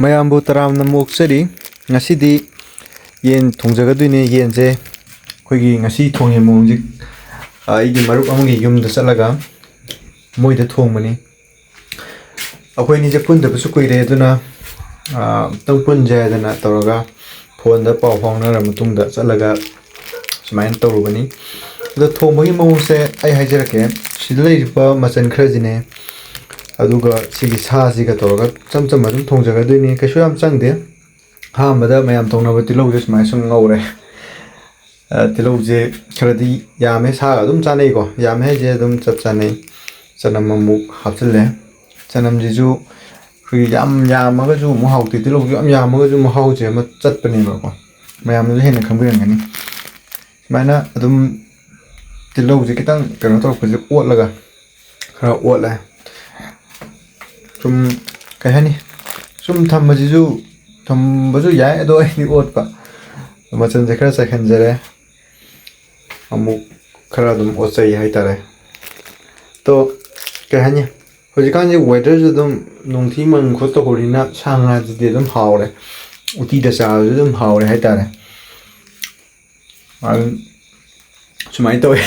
ꯃꯌꯥꯝꯕꯨ ꯇꯔꯥꯝꯅ ꯃꯣꯛꯆꯔꯤ ꯉꯁꯤꯗꯤ ꯌꯦꯟ ꯊꯣꯡꯖꯒꯗꯣꯏꯅꯦ ꯌꯦꯟꯁꯦ ꯑꯩꯈꯣꯏꯒꯤ ꯉꯁꯤ ꯊꯣꯡꯉꯤ ꯃꯑꯣꯡꯁꯦ ꯑꯩꯒꯤ ꯃꯔꯨꯞ ꯑꯃꯒꯤ ꯌꯨꯝꯗ ꯆꯠꯂꯒ ꯃꯣꯏꯗ ꯊꯣꯡꯕꯅꯤ ꯑꯩꯈꯣꯏꯅꯤꯁꯦ ꯄꯨꯟꯗꯕꯁꯨ ꯀꯨꯏꯔꯦ ꯑꯗꯨꯅ ꯑꯃꯨꯛꯇꯪ ꯄꯨꯟꯖꯦ ꯍꯥꯏꯗꯅ ꯇꯧꯔꯒ ꯐꯣꯟꯗ ꯄꯥꯎ ꯐꯥꯎꯅꯔ ꯃꯇꯨꯡꯗ ꯆꯠꯂꯒ ꯁꯨꯃꯥꯏꯅ ꯇꯧꯔꯨꯕꯅꯤ ꯑꯗꯣ ꯊꯣꯡꯕꯒꯤ ꯃꯑꯣꯡꯁꯦ ꯑꯩ ꯍꯥꯏꯖꯔꯛꯀꯦ ꯁꯤꯗ ꯂꯩꯔꯤꯕ ꯃꯆꯜ ꯈꯔꯁꯤꯅꯦ ꯑꯗꯨꯒ ꯁꯤꯒꯤ ꯁꯥꯁꯤꯒ ꯇꯧꯔꯒ ꯆꯝ ꯆꯝ ꯑꯗꯨꯝ ꯊꯣꯡꯖꯒꯗꯣꯏꯅꯤ ꯀꯩꯁꯨ ꯌꯥꯝ ꯆꯪꯗꯦ ꯑꯍꯥꯟꯕꯗ ꯃꯌꯥꯝ ꯊꯣꯡꯅꯕ ꯇꯤꯜꯍꯧꯁꯦ ꯁꯨꯃꯥꯏꯅ ꯁꯨꯝ ꯉꯧꯔꯦ ꯇꯤꯜꯍꯧꯁꯦ ꯈꯔꯗꯤ ꯌꯥꯝꯃꯦ ꯁꯥꯒ ꯑꯗꯨꯝ ꯆꯥꯅꯩꯀꯣ ꯌꯥꯝꯃꯦ ꯍꯥꯏꯁꯦ ꯑꯗꯨꯝ ꯆꯞ ꯆꯥꯅꯩ ꯆꯅꯝ ꯑꯃꯨꯛ ꯍꯥꯞꯆꯤꯜꯂꯦ ꯆꯅꯝꯁꯤꯁꯨ ꯑꯩꯈꯣꯏꯒꯤ ꯌꯥꯝ ꯌꯥꯝꯃꯒꯁꯨ ꯑꯃꯨꯛ ꯍꯥꯎꯇꯦ ꯇꯤꯜꯍꯧꯁꯨ ꯌꯥꯝ ꯌꯥꯝꯃꯒꯁꯨ ꯃꯍꯥꯎꯁꯦ ꯑꯃ ꯆꯠꯄꯅꯦꯕꯀꯣ ꯃꯌꯥꯝꯅꯁꯨ ꯍꯦꯟꯅ ꯈꯪꯕꯤꯔꯝꯒꯅꯤ ꯁꯨꯃꯥꯏꯅ ꯑꯗꯨꯝ ꯇꯤꯜꯍꯧꯁꯦ ꯈꯤꯇꯪ ꯀꯩꯅꯣ ꯇꯧꯔꯛꯄꯁꯦ ꯑꯣꯠꯂꯒ ꯈꯔ ꯑꯣꯠꯂꯦ ꯁꯨꯝ ꯀꯩ ꯍꯥꯏꯅꯤ ꯁꯨꯝ ꯊꯝꯕꯁꯨ ꯌꯥꯏ ꯑꯗꯣ ꯑꯩꯗꯤ ꯑꯣꯠꯄ ꯃꯆꯜꯁꯦ ꯈꯔ ꯆꯥꯏꯍꯟꯖꯔꯦ ꯑꯃꯨꯛ ꯈꯔ ꯑꯗꯨꯝ ꯑꯣꯠꯆꯩ ꯍꯥꯏꯇꯥꯔꯦ ꯇꯣ ꯀꯩ ꯍꯥꯏꯅꯤ ꯍꯧꯖꯤꯛꯀꯥꯟꯁꯦ ꯋꯦꯗꯔꯁꯨ ꯑꯗꯨꯝ ꯅꯣꯡꯊꯤ ꯃꯪ ꯈꯣꯠ ꯇꯧꯕꯅꯤꯅ ꯁꯥ ꯉꯥꯁꯤꯗꯤ ꯑꯗꯨꯝ ꯍꯥꯎꯔꯦ ꯎꯇꯤꯗ ꯆꯥꯕꯁꯨ ꯑꯗꯨꯝ ꯍꯥꯎꯔꯦ ꯍꯥꯏꯇꯥꯔꯦ ꯁꯨꯃꯥꯏꯅ ꯇꯧꯋꯦ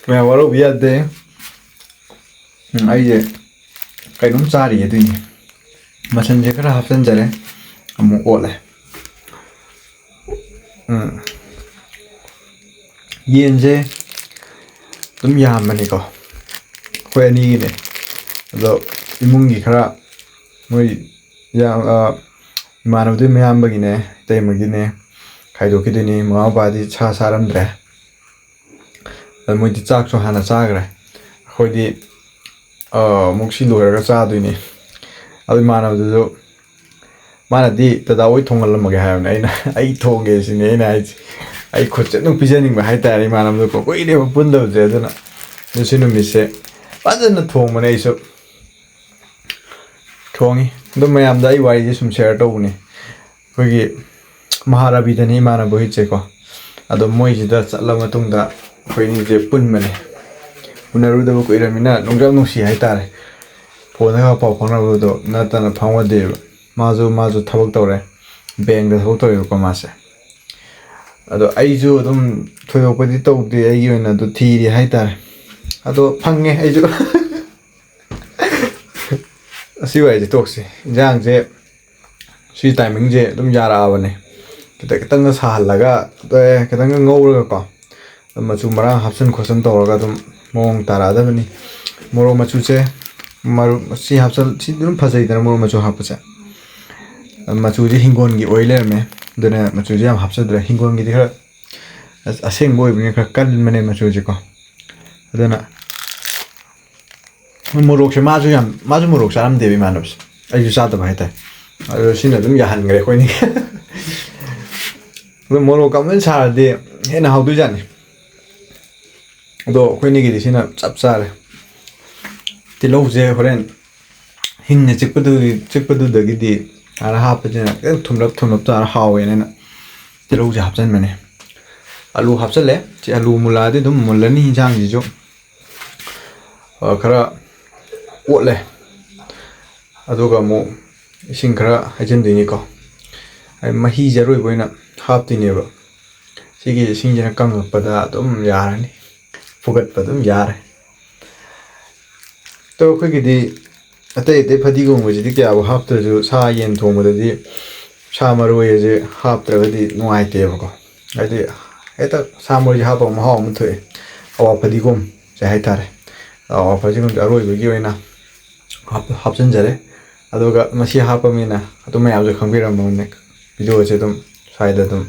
ꯃꯌꯥꯝ ꯋꯥꯔꯧꯕ ꯌꯥꯗꯦ ꯑꯩꯁꯦ ꯀꯩꯅꯣꯝ ꯆꯥꯔꯤ ꯑꯗꯨꯏꯅꯤ ꯃꯆꯜꯁꯦ ꯈꯔ ꯍꯥꯞꯆꯤꯟꯖꯔꯦ ꯑꯃꯨꯛ ꯑꯣꯠꯂꯦ ꯌꯦꯟꯁꯦ ꯑꯗꯨꯝ ꯌꯥꯝꯕꯅꯤꯀꯣ ꯑꯩꯈꯣꯏ ꯑꯅꯤꯒꯤꯅꯦ ꯑꯗꯣ ꯏꯃꯨꯡꯒꯤ ꯈꯔ ꯃꯣꯏ ꯏꯃꯥꯟꯅꯕꯗꯨꯒꯤ ꯃꯌꯥꯝꯕꯒꯤꯅꯦ ꯏꯇꯩꯃꯒꯤꯅꯦ ꯈꯥꯏꯗꯣꯛꯈꯤꯗꯣꯏꯅꯤ ꯃꯃꯥ ꯃꯄꯥꯗꯤ ꯁꯥ ꯆꯥꯔꯝꯗ꯭ꯔꯦ ꯑꯗ ꯃꯣꯏꯗꯤ ꯆꯥꯛꯁꯨ ꯍꯥꯟꯅ ꯆꯥꯈ꯭ꯔꯦ ꯑꯩꯈꯣꯏꯗꯤ ꯑꯃꯨꯛ ꯁꯤ ꯂꯣꯏꯔꯒ ꯆꯥꯗꯣꯏꯅꯤ ꯑꯗꯨ ꯏꯃꯥꯟꯅꯕꯗꯨꯁꯨ ꯃꯥꯅꯗꯤ ꯗꯗꯥ ꯍꯣꯏ ꯊꯣꯡꯍꯜꯂꯝꯃꯒꯦ ꯍꯥꯏꯕꯅꯦ ꯑꯩ ꯊꯣꯡꯒꯦ ꯁꯤꯅꯤ ꯑꯩꯅ ꯍꯥꯏꯁꯦ ꯑꯩ ꯈꯨꯠꯁꯦ ꯑꯗꯨꯝ ꯄꯤꯖꯅꯤꯡꯕ ꯍꯥꯏꯇꯥꯔꯦ ꯏꯃꯥꯟꯅꯕꯗꯨꯀꯣ ꯀꯨꯏꯔꯦꯕ ꯄꯨꯟꯗꯕꯁꯦ ꯑꯗꯨꯅ ꯉꯁꯤ ꯅꯨꯃꯤꯠꯁꯦ ꯐꯖꯅ ꯊꯣꯡꯕꯅꯦ ꯑꯩꯁꯨ ꯊꯣꯡꯉꯤ ꯑꯗꯨꯝ ꯃꯌꯥꯝꯗ ꯑꯩ ꯋꯥꯔꯤꯁꯦ ꯁꯨꯝ ꯁꯦꯌꯔ ꯇꯧꯕꯅꯤ ꯑꯩꯈꯣꯏꯒꯤ ꯃꯍꯥꯔꯥꯕꯤꯗꯅꯤ ꯏꯃꯥꯟꯅꯕ ꯍꯣꯏꯁꯦ ꯀꯣ ꯑꯗꯣ ꯃꯣꯏꯁꯤꯗ ꯆꯠꯂ ꯃꯇꯨꯡꯗ ꯑꯩꯈꯣꯏꯅꯤꯁꯦ ꯄꯨꯟꯕꯅꯦ ꯎꯅꯔꯨꯗꯕ ꯀꯨꯏꯔꯕꯅꯤꯅ ꯅꯨꯡꯁꯨ ꯌꯥꯝ ꯅꯨꯡꯁꯤ ꯍꯥꯏꯇꯥꯔꯦ ꯐꯣꯟꯗꯒ ꯄꯥꯎ ꯐꯥꯎꯅꯕꯗꯣ ꯅꯠꯇꯅ ꯐꯥꯎꯅꯗꯦꯕ ꯃꯥꯁꯨ ꯊꯕꯛ ꯇꯧꯔꯦ ꯕꯦꯡꯛꯗ ꯊꯕꯛ ꯇꯧꯋꯦꯕꯀꯣ ꯃꯥꯁꯦ ꯑꯗꯣ ꯑꯩꯁꯨ ꯑꯗꯨꯝ ꯊꯣꯏꯗꯣꯛꯄꯗꯤ ꯇꯧꯗꯦ ꯑꯩꯒꯤ ꯑꯣꯏꯅ ꯑꯗꯨ ꯊꯤꯔꯤ ꯍꯥꯏꯇꯥꯔꯦ ꯑꯗꯣ ꯐꯪꯉꯦ ꯑꯩꯁꯨ ꯑꯁꯤ ꯋꯥꯔꯤꯁꯦ ꯇꯣꯛꯁꯤ ꯏꯟꯖꯥꯡꯁꯦ ꯁꯤ ꯇꯥꯏꯃꯤꯡꯁꯦ ꯑꯗꯨꯝ ꯌꯥꯔꯛꯑꯕꯅꯦ ꯈꯤꯇꯪꯒ ꯁꯥꯍꯜꯂꯒ ꯈꯤꯇꯪꯒ ꯉꯧꯔꯒꯀꯣ ꯃꯆꯨ ꯃꯔꯥꯡ ꯍꯥꯞꯆꯤꯟ ꯈꯣꯠꯆꯤꯟ ꯇꯧꯔꯒ ꯑꯗꯨꯝ ꯃꯑꯣꯡ ꯇꯥꯔꯛꯑꯗꯕꯅꯤ ꯃꯣꯔꯣꯛ ꯃꯆꯨꯁꯦ ꯁꯤ ꯑꯗꯨꯝ ꯐꯖꯩꯗꯅ ꯃꯣꯔꯣꯛ ꯃꯆꯨ ꯍꯥꯞꯄꯁꯦ ꯃꯆꯨꯁꯦ ꯍꯤꯡꯒꯣꯜꯒꯤ ꯑꯣꯏ ꯂꯩꯔꯝꯃꯦ ꯑꯗꯨꯅ ꯃꯆꯨꯁꯦ ꯌꯥꯝ ꯍꯥꯞꯆꯗ꯭ꯔꯦ ꯍꯤꯡꯒꯣꯜꯒꯤꯗꯤ ꯈꯔ ꯑꯁꯦꯡꯕ ꯑꯣꯏꯕꯅꯤꯅꯈꯔ ꯀꯟꯕꯅꯦ ꯃꯆꯨꯁꯦꯀꯣ ꯑꯗꯨꯅ ꯃꯣꯔꯣꯛꯁꯦ ꯃꯥꯁꯨ ꯃꯣꯔꯣꯛ ꯆꯥꯔꯝꯗꯦꯕ ꯏꯃꯥꯟꯅꯕꯁꯦ ꯑꯩꯁꯨ ꯆꯥꯗꯕ ꯍꯥꯏꯇꯥꯔꯦ ꯑꯗꯣ ꯁꯤꯅ ꯑꯗꯨꯝ ꯌꯥꯍꯟꯈ꯭ꯔꯦ ꯑꯩꯈꯣꯏꯅꯤ ꯑꯗꯣ ꯃꯣꯔꯣꯛ ꯑꯃꯨꯛ ꯁꯥꯔꯗꯤ ꯍꯦꯟꯅ ꯍꯥꯎꯗꯣꯏꯖꯥꯠꯅꯤ ꯑꯗꯣ ꯑꯩꯈꯣꯏꯅꯤꯒꯤꯗꯤ ꯁꯤꯅ ꯆꯞ ꯆꯥꯔꯦ ꯇꯤꯜꯍꯧꯁꯦ ꯍꯣꯔꯦꯟ ꯍꯤꯡꯅ ꯆꯤꯛꯄꯗꯨꯗꯒꯤꯗꯤ ꯍꯥꯟꯅ ꯍꯥꯞꯄꯁꯤꯅ ꯈꯤꯇꯪ ꯊꯨꯝꯂꯞ ꯆꯥꯔ ꯍꯥꯎꯋꯦꯅ ꯇꯤꯜꯍꯧꯁꯦ ꯍꯥꯞꯆꯤꯟꯕꯅꯦ ꯑꯂꯨ ꯍꯥꯞꯆꯤꯜꯂꯦ ꯁꯤ ꯑꯂꯨ ꯃꯨꯜꯂꯛꯑꯗꯤ ꯑꯗꯨꯝ ꯃꯨꯜꯂꯅꯤ ꯌꯦꯟꯁꯥꯡꯁꯤꯁꯨ ꯈꯔ ꯑꯣꯠꯂꯦ ꯑꯗꯨꯒ ꯑꯃꯨꯛ ꯏꯁꯤꯡ ꯈꯔ ꯍꯩꯖꯤꯟꯗꯣꯏꯅꯤꯀꯣ ꯃꯍꯤꯁꯦ ꯑꯔꯣꯏꯕ ꯑꯣꯏꯅ ꯍꯥꯞꯇꯣꯏꯅꯦꯕ ꯁꯤꯒꯤ ꯏꯁꯤꯡꯁꯤꯅ ꯀꯪꯉꯛꯄꯗ ꯑꯗꯨꯝ ꯌꯥꯔꯅꯤ ꯐꯨꯒꯠꯄ ꯑꯗꯨꯝ ꯌꯥꯔꯦ ꯑꯗꯣ ꯑꯩꯈꯣꯏꯒꯤꯗꯤ ꯑꯇꯩ ꯐꯗꯤꯒꯣꯝꯕꯁꯤꯗꯤ ꯀꯌꯥꯕꯨ ꯍꯥꯞꯇ꯭ꯔꯁꯨ ꯁꯥ ꯌꯦꯟ ꯊꯣꯡꯕꯗꯗꯤ ꯁꯥ ꯃꯔꯣꯏ ꯑꯁꯦ ꯍꯥꯞꯇ꯭ꯔꯒꯗꯤ ꯅꯨꯡꯉꯥꯏꯇꯦꯕꯀꯣ ꯍꯥꯏꯗꯤ ꯍꯦꯛꯇ ꯁꯥ ꯃꯔꯣꯏꯁꯦ ꯍꯥꯞꯄꯒ ꯃꯍꯥꯎ ꯑꯃ ꯊꯣꯛꯑꯦ ꯑꯋꯥ ꯐꯗꯤꯒꯣꯝꯁꯦ ꯍꯥꯏꯇꯥꯔꯦ ꯑꯋꯥ ꯐꯗꯤꯒꯣꯝꯁꯦ ꯑꯔꯣꯏꯕꯒꯤ ꯑꯣꯏꯅ ꯍꯥꯞꯆꯤꯟꯖꯔꯦ ꯑꯗꯨꯒ ꯃꯁꯤ ꯍꯥꯞꯄꯕꯅꯤꯅ ꯑꯗꯨꯝ ꯃꯌꯥꯝꯁꯨ ꯈꯪꯕꯤꯔꯝꯃꯅꯤ ꯚꯤꯗꯤꯑꯣꯁꯦ ꯑꯗꯨꯝ ꯁ꯭ꯋꯥꯏꯗ ꯑꯗꯨꯝ